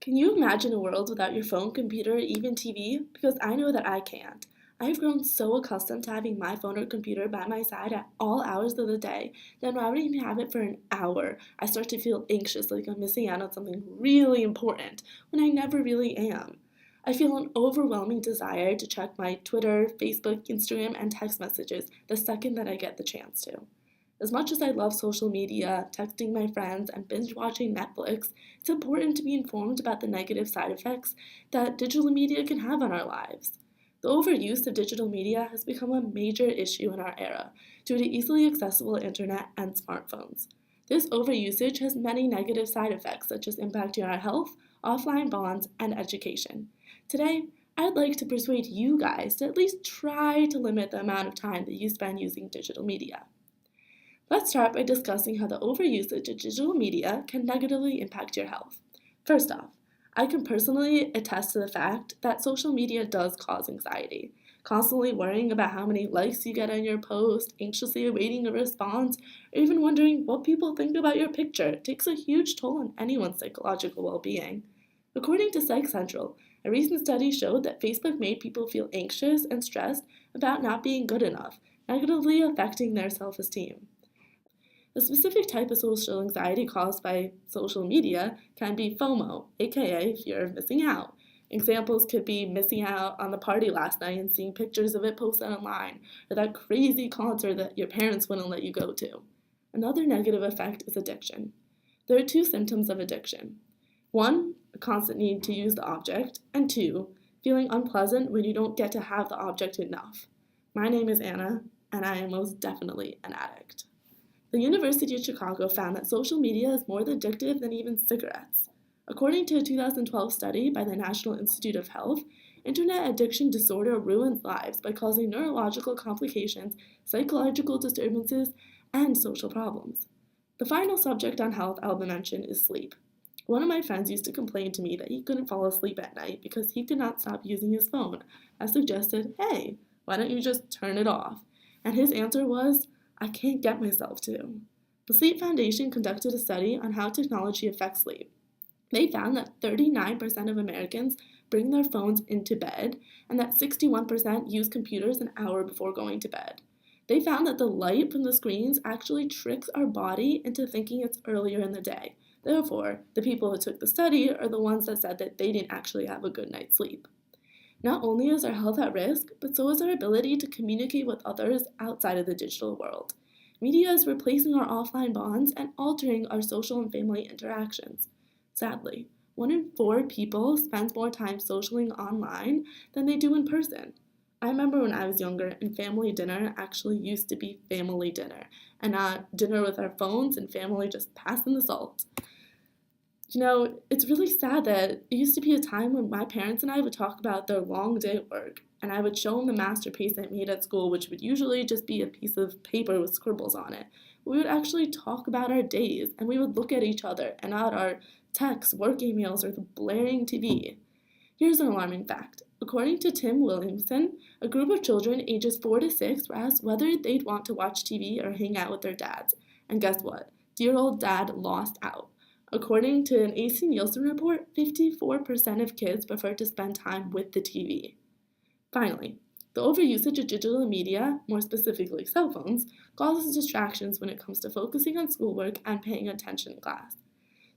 Can you imagine a world without your phone, computer, or even TV? Because I know that I can't. I've grown so accustomed to having my phone or computer by my side at all hours of the day that when I don't even have it for an hour, I start to feel anxious, like I'm missing out on something really important when I never really am. I feel an overwhelming desire to check my Twitter, Facebook, Instagram, and text messages the second that I get the chance to. As much as I love social media, texting my friends, and binge watching Netflix, it's important to be informed about the negative side effects that digital media can have on our lives. The overuse of digital media has become a major issue in our era due to easily accessible internet and smartphones. This overusage has many negative side effects, such as impacting our health, offline bonds, and education. Today, I'd like to persuade you guys to at least try to limit the amount of time that you spend using digital media. Let's start by discussing how the overusage of digital media can negatively impact your health. First off, I can personally attest to the fact that social media does cause anxiety. Constantly worrying about how many likes you get on your post, anxiously awaiting a response, or even wondering what people think about your picture takes a huge toll on anyone's psychological well being. According to Psych Central, a recent study showed that Facebook made people feel anxious and stressed about not being good enough, negatively affecting their self esteem. A specific type of social anxiety caused by social media can be FOMO, aka fear of missing out. Examples could be missing out on the party last night and seeing pictures of it posted online, or that crazy concert that your parents wouldn't let you go to. Another negative effect is addiction. There are two symptoms of addiction. One, a constant need to use the object, and two, feeling unpleasant when you don't get to have the object enough. My name is Anna, and I am most definitely an addict. The University of Chicago found that social media is more addictive than even cigarettes. According to a 2012 study by the National Institute of Health, internet addiction disorder ruins lives by causing neurological complications, psychological disturbances, and social problems. The final subject on health I'll mention is sleep. One of my friends used to complain to me that he couldn't fall asleep at night because he could not stop using his phone. I suggested, hey, why don't you just turn it off? And his answer was, I can't get myself to. The Sleep Foundation conducted a study on how technology affects sleep. They found that 39% of Americans bring their phones into bed and that 61% use computers an hour before going to bed. They found that the light from the screens actually tricks our body into thinking it's earlier in the day. Therefore, the people who took the study are the ones that said that they didn't actually have a good night's sleep. Not only is our health at risk, but so is our ability to communicate with others outside of the digital world. Media is replacing our offline bonds and altering our social and family interactions. Sadly, 1 in 4 people spends more time socializing online than they do in person. I remember when I was younger and family dinner actually used to be family dinner and not dinner with our phones and family just passing the salt. It's really sad that it used to be a time when my parents and I would talk about their long day at work, and I would show them the masterpiece I made at school, which would usually just be a piece of paper with scribbles on it. We would actually talk about our days, and we would look at each other and not our texts, work emails, or the blaring TV. Here's an alarming fact. According to Tim Williamson, a group of children ages 4 to 6 were asked whether they'd want to watch TV or hang out with their dads. And guess what? Dear old dad lost out. According to an AC Nielsen report, 54% of kids prefer to spend time with the TV. Finally, the overusage of digital media, more specifically cell phones, causes distractions when it comes to focusing on schoolwork and paying attention in class.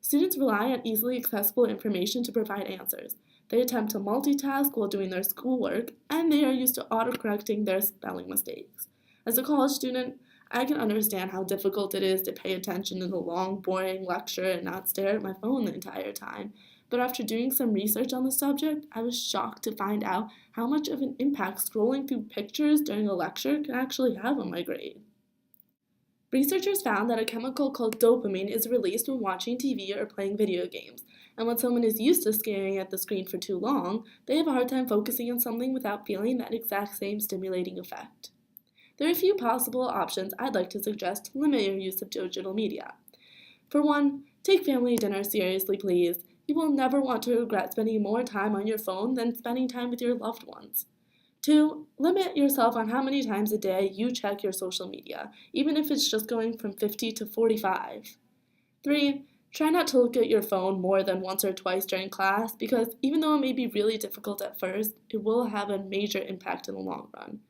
Students rely on easily accessible information to provide answers. They attempt to multitask while doing their schoolwork, and they are used to autocorrecting their spelling mistakes. As a college student, I can understand how difficult it is to pay attention in a long, boring lecture and not stare at my phone the entire time. But after doing some research on the subject, I was shocked to find out how much of an impact scrolling through pictures during a lecture can actually have on my grade. Researchers found that a chemical called dopamine is released when watching TV or playing video games, and when someone is used to staring at the screen for too long, they have a hard time focusing on something without feeling that exact same stimulating effect. There are a few possible options I'd like to suggest to limit your use of digital media. For one, take family dinner seriously, please. You will never want to regret spending more time on your phone than spending time with your loved ones. 2, limit yourself on how many times a day you check your social media, even if it's just going from 50 to 45. 3, Try not to look at your phone more than once or twice during class because even though it may be really difficult at first, it will have a major impact in the long run.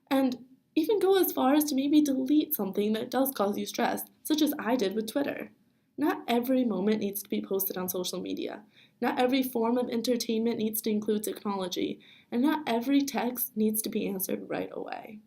And even go as far as to maybe delete something that does cause you stress, such as I did with Twitter. Not every moment needs to be posted on social media. Not every form of entertainment needs to include technology. And not every text needs to be answered right away.